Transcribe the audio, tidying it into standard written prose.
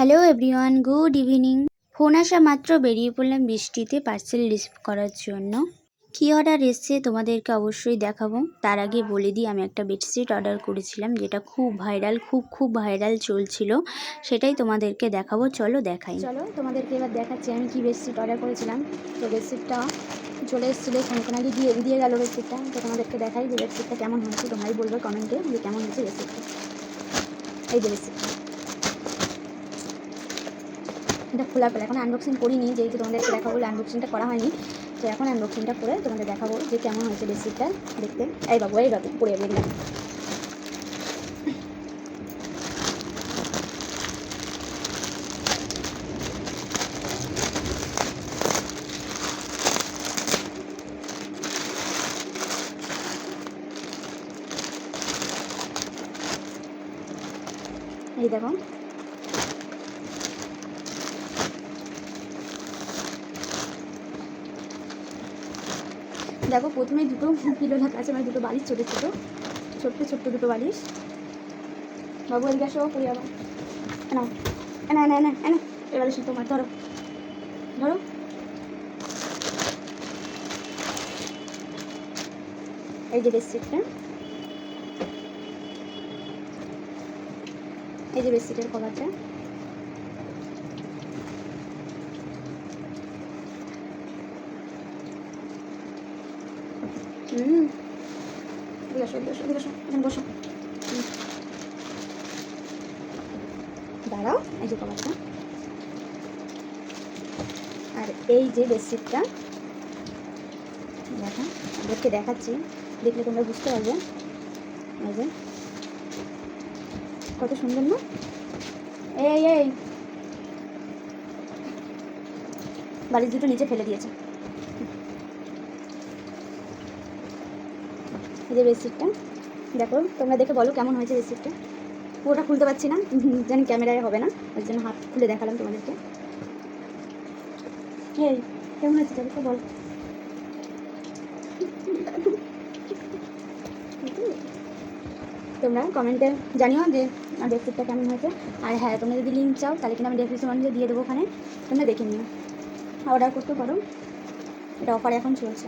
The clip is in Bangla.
Hello everyone, good evening. Phone আসা মাত্র বেরিয়ে পড়লাম বৃষ্টিতে পার্সেল রিসিভ করার জন্য। কী অর্ডার এসছে তোমাদেরকে অবশ্যই দেখাবো। তার আগে বলে দিই, আমি একটা বেডশিট অর্ডার করেছিলাম যেটা খুব ভাইরাল, খুব ভাইরাল চলছিল, সেটাই তোমাদেরকে দেখাবো। চলো দেখাই। চলো তোমাদেরকে এবার দেখাচ্ছি আমি কি বেডশিট অর্ডার করেছিলাম। তো বেডশিটটা চলে এসেছিলো, খানিক্ষণ আগে দিয়ে গেল বেডশিটটা। তো তোমাদেরকে দেখাই যে বেডশিটটা কেমন হয়েছে। তোমরাই বলবে কমেন্টে যে কেমন হয়েছে বেডশিটটা। এই যে বেডশিটটা, এটা খোলার পরে এখন আনবক্সিং করিনি, যেহেতু তোমাদেরকে দেখাবো বলে আনবক্সিংটা করা হয়নি। তো এখন আনবক্সিংটা করে তোমাদের দেখাবো যে কেমন হয়েছে বেডশিটটা দেখতে। এই বাবু পড়ে বেরিয়ে এই দেখো। দেখো প্রথমে দুটো পিলো রাখা আছে, মানে দুটো বালিশ, ছোট্ট দুটো বালিশ। বাবু এদিকে আসো, পড়ে যাবো। না না না না না, এ বালিশ তোমার, ধরো ধরো। এই যে বেডশিটটা, এই যে বেডশিটের কভারটা। বসো দাঁড়াও। এই যে কভারটা, আর এই যে বেডশিটটা দেখো, দেখতে দেখাচ্ছি, দেখলে তোমরা বুঝতে পারবে। এই যে কত সুন্দর না? এই বালিশ দুটো নিচে ফেলে দিয়েছে। এই যে বেডশিটটা দেখো, তোমরা দেখে বলো কেমন হয়েছে বেডশিটটা। পুরোটা খুলতে পারছি না, জানি ক্যামেরায় হবে না, ওই জন্য হাত খুলে দেখালাম তোমাদেরকে। এই কেমন হয়েছে দেখো, বল। তোমরা কমেন্টে জানিও যে বেডশিটটা কেমন হয়েছে। আর হ্যাঁ, তোমরা যদি লিঙ্ক চাও তাহলে কিন্তু আমি ডেসক্রিপশনে দিয়ে দেবো, ওখানে তোমরা দেখে নিও, অর্ডার করতে পারো। এটা অফার এখন চলছে।